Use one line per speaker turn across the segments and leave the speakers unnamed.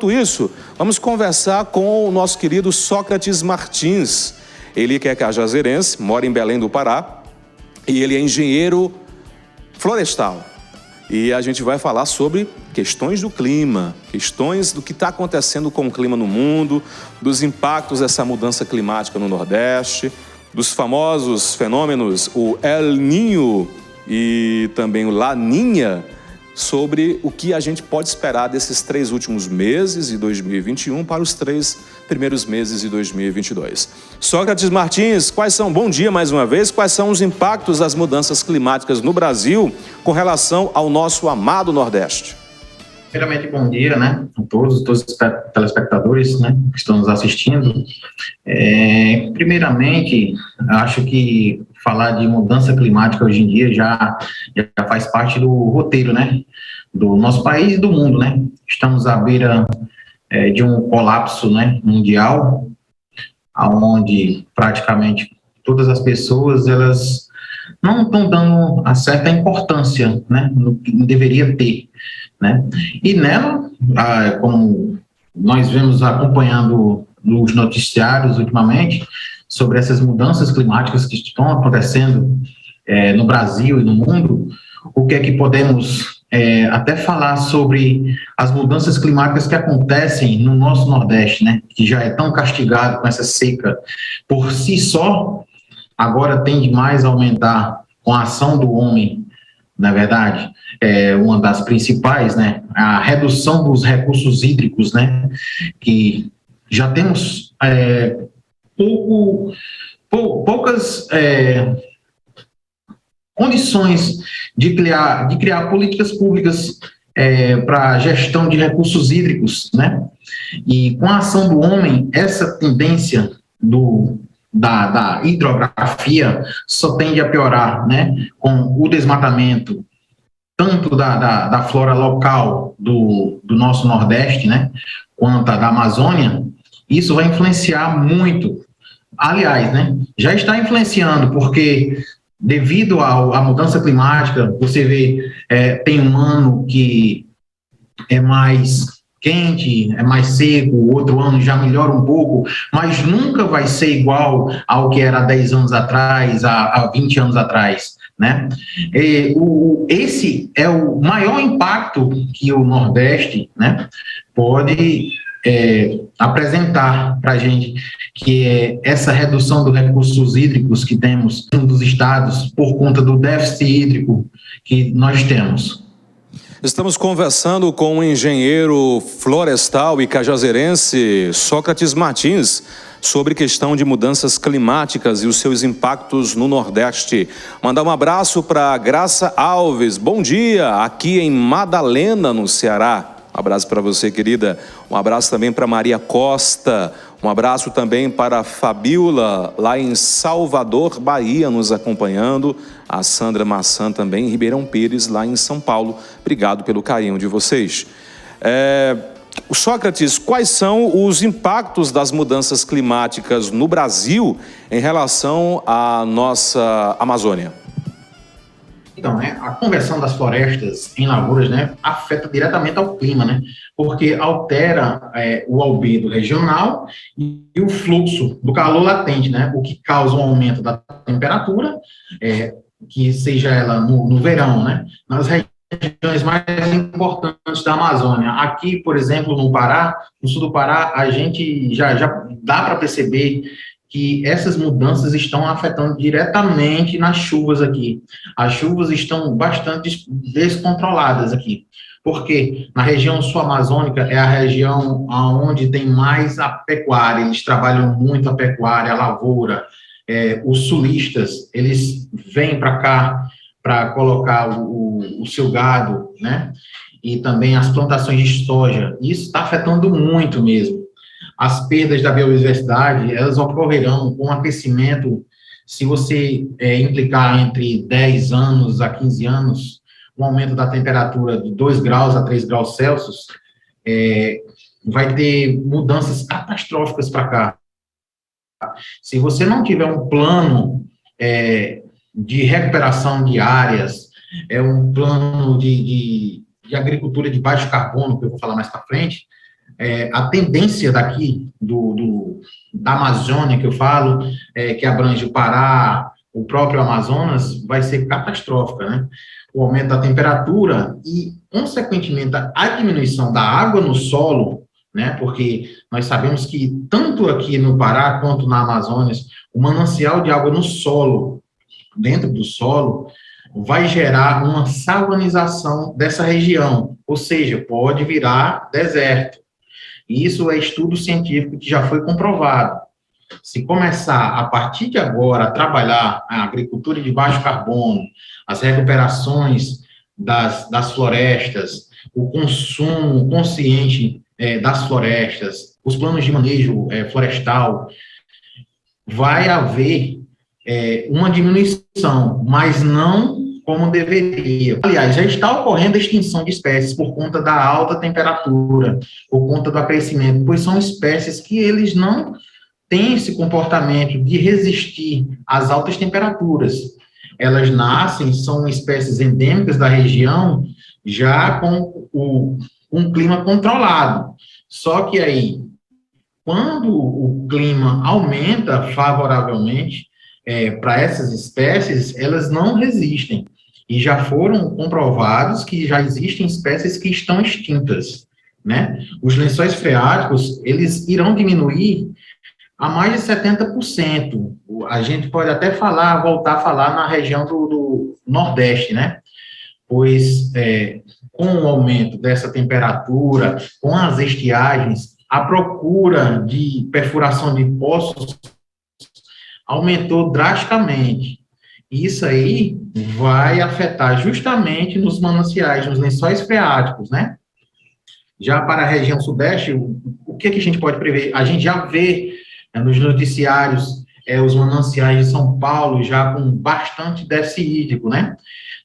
Isso, vamos conversar com o nosso querido Sócrates Martins. Ele que é cajazeirense, mora em Belém do Pará e ele é engenheiro florestal. E a gente vai falar sobre questões do clima, questões do que está acontecendo com o clima no mundo, dos impactos dessa mudança climática no Nordeste, dos famosos fenômenos, o El Niño e também o Laninha, sobre o que a gente pode esperar desses 3 últimos meses de 2021 para os 3 primeiros meses de 2022. Sócrates Martins, bom dia mais uma vez, quais são os impactos das mudanças climáticas no Brasil com relação ao nosso amado Nordeste?
Primeiramente, bom dia, a todos os telespectadores, que estão nos assistindo. Primeiramente, acho que falar de mudança climática hoje em dia já faz parte do roteiro, do nosso país e do mundo, Estamos à beira de um colapso, mundial, onde praticamente todas as pessoas, elas não estão dando a certa importância, no que deveria ter, E nela, como nós vemos acompanhando nos noticiários ultimamente, sobre essas mudanças climáticas que estão acontecendo no Brasil e no mundo, o que é que podemos até falar sobre as mudanças climáticas que acontecem no nosso Nordeste, que já é tão castigado com essa seca por si só, agora tende mais a aumentar com a ação do homem, na verdade, uma das principais, a redução dos recursos hídricos, que já temos poucas condições de criar políticas públicas para a gestão de recursos hídricos, E com a ação do homem, essa tendência da hidrografia só tende a piorar, com o desmatamento tanto da flora local do nosso Nordeste, quanto a da Amazônia. Isso vai influenciar muito. Aliás, já está influenciando, porque devido à mudança climática, você vê, tem um ano que é mais quente, é mais seco, o outro ano já melhora um pouco, mas nunca vai ser igual ao que era há 10 anos atrás, há 20 anos atrás, Esse é o maior impacto que o Nordeste, pode apresentar para a gente, que é essa redução dos recursos hídricos que temos dos estados por conta do déficit hídrico que nós temos.
Estamos conversando com o engenheiro florestal e cajazeirense Sócrates Martins sobre questão de mudanças climáticas e os seus impactos no Nordeste. Mandar um abraço para Graça Alves. Bom dia, aqui em Madalena, no Ceará. Um abraço para você, querida. Um abraço também para Maria Costa. Um abraço também para a Fabiola, lá em Salvador, Bahia, nos acompanhando. A Sandra Maçã também, em Ribeirão Pires, lá em São Paulo. Obrigado pelo carinho de vocês. Sócrates, quais são os impactos das mudanças climáticas no Brasil em relação à nossa Amazônia?
Então, a conversão das florestas em lavouras, afeta diretamente ao clima, porque altera o albedo regional e o fluxo do calor latente, o que causa um aumento da temperatura, que seja ela no verão, nas regiões mais importantes da Amazônia. Aqui, por exemplo, no Pará, no sul do Pará, a gente já dá para perceber que essas mudanças estão afetando diretamente nas chuvas aqui. As chuvas estão bastante descontroladas aqui, porque na região sul-amazônica é a região onde tem mais a pecuária, eles trabalham muito a pecuária, a lavoura. Os sulistas, eles vêm para cá para colocar o seu gado, e também as plantações de soja. Isso está afetando muito mesmo. As perdas da biodiversidade, elas ocorrerão com aquecimento, se você implicar entre 10 anos a 15 anos, um aumento da temperatura de 2 graus a 3 graus Celsius, vai ter mudanças catastróficas para cá. Se você não tiver um plano de recuperação de áreas, um plano de agricultura de baixo carbono, que eu vou falar mais para frente, a tendência daqui da Amazônia, que eu falo, que abrange o Pará, o próprio Amazonas, vai ser catastrófica, né? O aumento da temperatura e, consequentemente, a diminuição da água no solo, né? Porque nós sabemos que, tanto aqui no Pará quanto na Amazônia, o manancial de água no solo, dentro do solo, vai gerar uma salinização dessa região, ou seja, pode virar deserto. Isso é estudo científico que já foi comprovado. Se começar, a partir de agora, a trabalhar a agricultura de baixo carbono, as recuperações das florestas, o consumo consciente das florestas, os planos de manejo florestal, vai haver uma diminuição, mas não como deveria. Aliás, já está ocorrendo a extinção de espécies por conta da alta temperatura, por conta do aquecimento, pois são espécies que eles não têm esse comportamento de resistir às altas temperaturas. Elas nascem, são espécies endêmicas da região, já com um clima controlado. Só que aí, quando o clima aumenta favoravelmente para essas espécies, elas não resistem. E já foram comprovados que já existem espécies que estão extintas, né? Os lençóis freáticos, eles irão diminuir a mais de 70%. A gente pode até voltar a falar na região do Nordeste, né? Pois, com o aumento dessa temperatura, com as estiagens, a procura de perfuração de poços aumentou drasticamente. Isso aí vai afetar justamente nos mananciais, nos lençóis freáticos, né? Já para a região sudeste, o que a gente pode prever? A gente já vê nos noticiários os mananciais de São Paulo já com bastante déficit hídrico, né?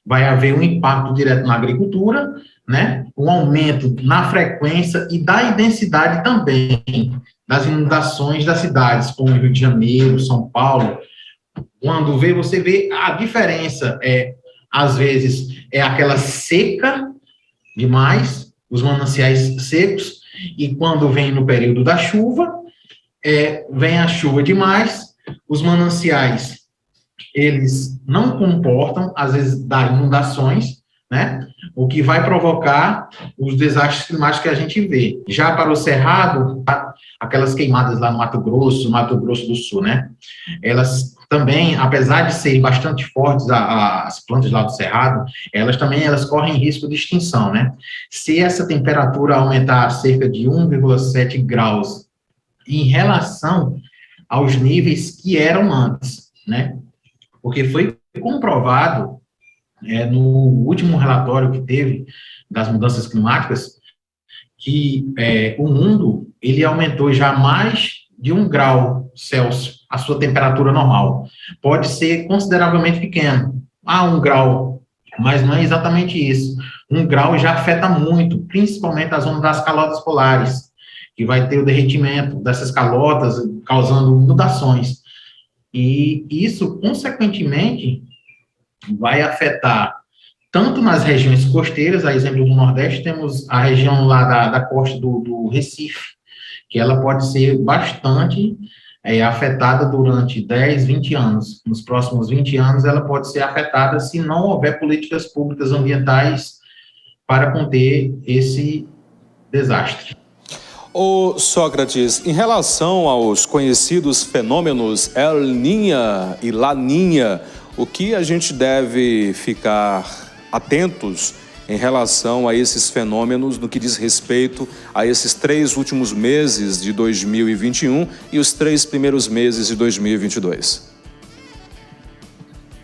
Vai haver um impacto direto na agricultura, né? Um aumento na frequência e da intensidade também das inundações das cidades, como Rio de Janeiro, São Paulo. Quando você vê a diferença, às vezes, aquela seca demais, os mananciais secos, e quando vem no período da chuva, vem a chuva demais, os mananciais, eles não comportam, às vezes, dá inundações, né? O que vai provocar os desastres climáticos que a gente vê. Já para o Cerrado, aquelas queimadas lá no Mato Grosso do Sul, né? Elas também, apesar de serem bastante fortes as plantas lá do Cerrado, elas correm risco de extinção, né? Se essa temperatura aumentar cerca de 1,7 graus em relação aos níveis que eram antes, né? Porque foi comprovado no último relatório que teve das mudanças climáticas que o mundo ele aumentou já mais de 1 grau Celsius a sua temperatura normal. Pode ser consideravelmente pequeno, 1 grau, mas não é exatamente isso. 1 grau já afeta muito, principalmente a zona das calotas polares, que vai ter o derretimento dessas calotas, causando inundações. E isso, consequentemente, vai afetar tanto nas regiões costeiras, a exemplo do Nordeste, temos a região lá da costa do Recife, que ela pode ser bastante afetada durante 10, 20 anos. Nos próximos 20 anos, ela pode ser afetada se não houver políticas públicas ambientais para conter esse desastre.
Ô Sócrates, em relação aos conhecidos fenômenos El Niño e Laninha, o que a gente deve ficar atentos em relação a esses fenômenos no que diz respeito a esses 3 últimos meses de 2021 e os 3 primeiros meses de 2022?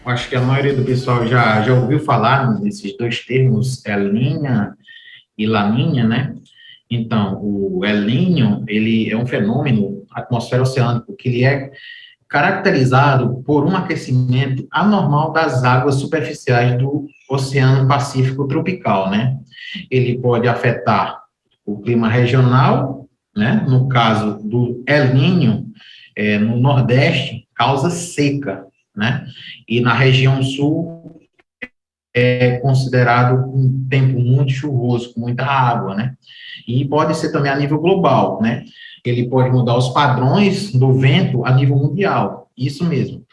Acho que a maioria do pessoal já ouviu falar nesses 2 termos, El Niño e Laninha, né? Então, o El Niño, ele é um fenômeno atmosfera oceânico que ele é caracterizado por um aquecimento anormal das águas superficiais do Oceano Pacífico tropical, né? Ele pode afetar o clima regional, né? No caso do El Niño, no Nordeste, causa seca, né? E na região sul, é considerado um tempo muito chuvoso, com muita água, né? E pode ser também a nível global, né? Ele pode mudar os padrões do vento a nível mundial, isso mesmo.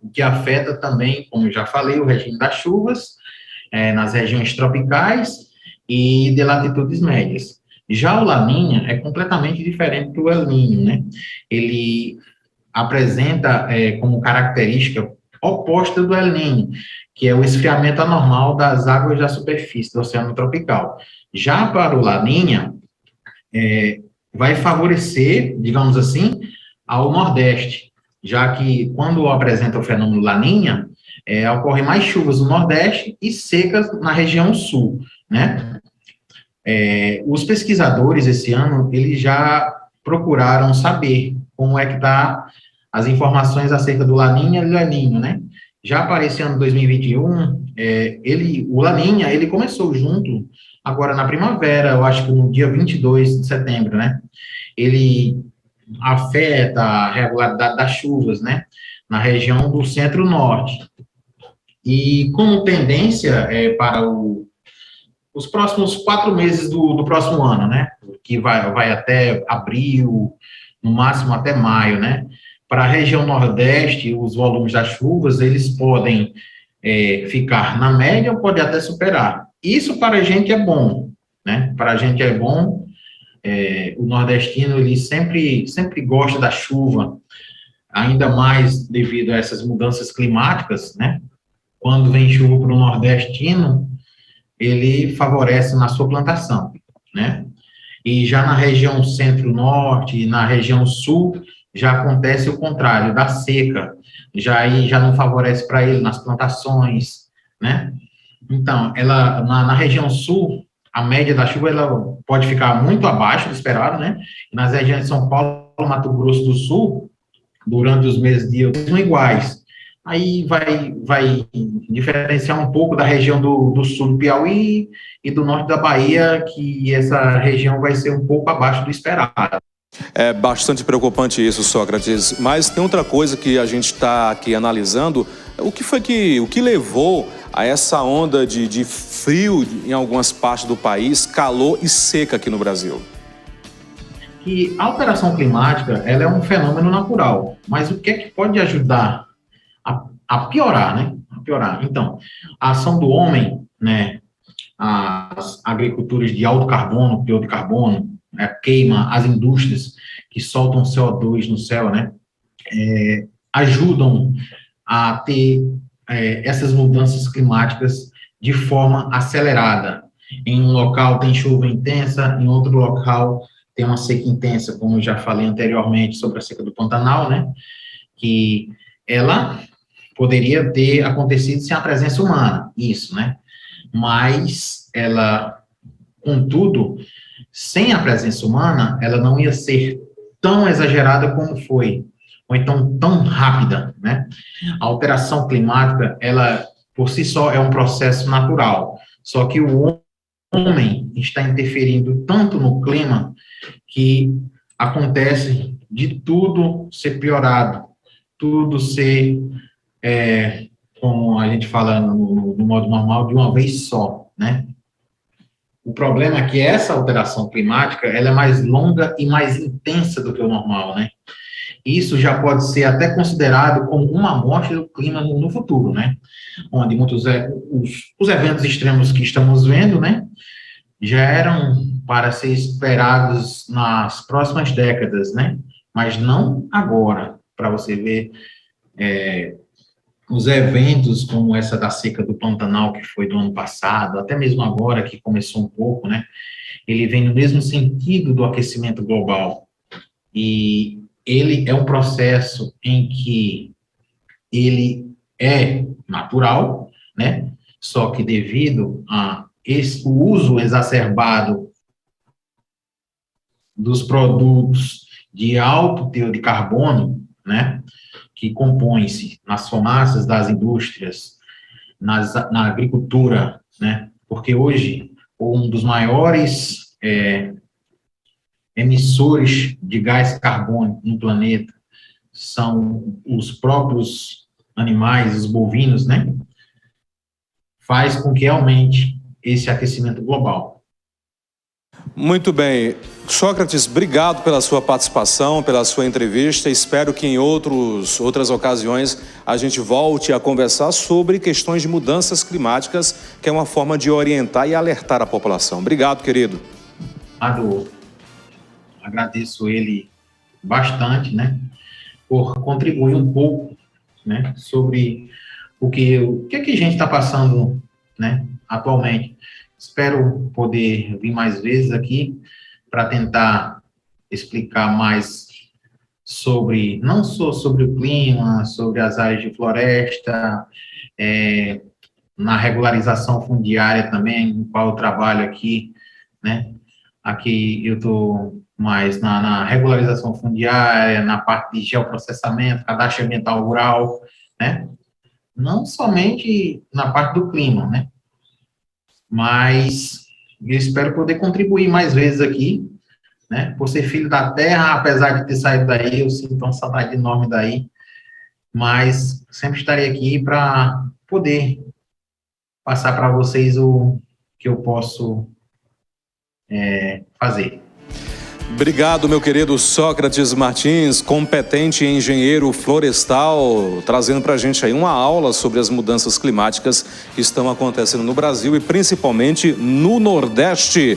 O que afeta também, como eu já falei, o regime das chuvas, nas regiões tropicais e de latitudes médias. Já o Laninha é completamente diferente do El Niño, né? Ele apresenta como característica oposta do El Niño, que é o esfriamento anormal das águas da superfície do Oceano Tropical. Já para o Laninha, vai favorecer, digamos assim, ao Nordeste, já que quando apresenta o fenômeno Laninha, ocorrem mais chuvas no Nordeste e secas na região Sul, né? Os pesquisadores, esse ano, eles já procuraram saber como é que está as informações acerca do Laninha e El Niño, né? Já para esse ano 2021, o Laninha, ele começou junto, agora na primavera, eu acho que no dia 22 de setembro, né? Ele afeta a regularidade das chuvas, né? Na região do centro-norte. E como tendência para os próximos 4 meses do próximo ano, né? Que vai até abril, no máximo até maio, né? Para a região Nordeste, os volumes das chuvas, eles podem ficar na média ou pode até superar. Isso para a gente é bom, né? Para a gente é bom. O nordestino, ele sempre gosta da chuva, ainda mais devido a essas mudanças climáticas, né? Quando vem chuva para o nordestino, ele favorece na sua plantação, né? E já na região centro-norte e na região sul, já acontece o contrário, da seca, já não favorece para ele nas plantações, né? Então, na região sul, a média da chuva, ela pode ficar muito abaixo do esperado, né? Nas regiões de São Paulo, Mato Grosso do Sul, durante os meses de outono, são iguais. Aí vai diferenciar um pouco da região do sul do Piauí e do norte da Bahia, que essa região vai ser um pouco abaixo do esperado.
É bastante preocupante isso, Sócrates, mas tem outra coisa que a gente está aqui analisando, o que levou a essa onda de frio em algumas partes do país, calor e seca aqui no Brasil?
E a alteração climática, ela é um fenômeno natural, mas o que é que pode ajudar a piorar, né? A piorar. Então, a ação do homem, né, as agriculturas de alto carbono, teor de carbono, queima, as indústrias que soltam CO2 no céu, né, ajudam a ter essas mudanças climáticas de forma acelerada. Em um local tem chuva intensa, em outro local tem uma seca intensa, como eu já falei anteriormente sobre a seca do Pantanal, né, que ela poderia ter acontecido sem a presença humana, isso, né, mas ela, contudo, sem a presença humana, ela não ia ser tão exagerada como foi, ou então tão rápida, né? A alteração climática, ela, por si só, é um processo natural, só que o homem está interferindo tanto no clima que acontece de tudo ser piorado, tudo ser, como a gente fala no modo normal, de uma vez só, né? O problema é que essa alteração climática, ela é mais longa e mais intensa do que o normal, né? Isso já pode ser até considerado como uma amostra do clima no futuro, né? Onde muitos os eventos extremos que estamos vendo, né, já eram para ser esperados nas próximas décadas, né? Mas não agora, para você ver os eventos como essa da seca do Pantanal, que foi do ano passado, até mesmo agora, que começou um pouco, né? Ele vem no mesmo sentido do aquecimento global. E ele é um processo em que ele é natural, né? Só que devido o uso exacerbado dos produtos de alto teor de carbono, né, que compõem-se nas fumaças das indústrias, na agricultura, né, porque hoje um dos maiores emissores de gás carbônico no planeta são os próprios animais, os bovinos, né, faz com que aumente esse aquecimento global.
Muito bem. Sócrates, obrigado pela sua participação, pela sua entrevista. Espero que em outras ocasiões a gente volte a conversar sobre questões de mudanças climáticas, que é uma forma de orientar e alertar a população. Obrigado, querido.
Agradeço ele bastante, né, por contribuir um pouco, né, sobre o que a gente está passando, né, atualmente. Espero poder vir mais vezes aqui para tentar explicar mais sobre, não só sobre o clima, sobre as áreas de floresta, na regularização fundiária também, no qual eu trabalho aqui, né? Aqui eu estou mais na regularização fundiária, na parte de geoprocessamento, cadastro ambiental rural, né? Não somente na parte do clima, né? Mas eu espero poder contribuir mais vezes aqui, né? Por ser filho da terra, apesar de ter saído daí, eu sinto uma saudade enorme daí, mas sempre estarei aqui para poder passar para vocês o que eu posso fazer.
Obrigado, meu querido Sócrates Martins, competente engenheiro florestal, trazendo para a gente aí uma aula sobre as mudanças climáticas que estão acontecendo no Brasil e principalmente no Nordeste.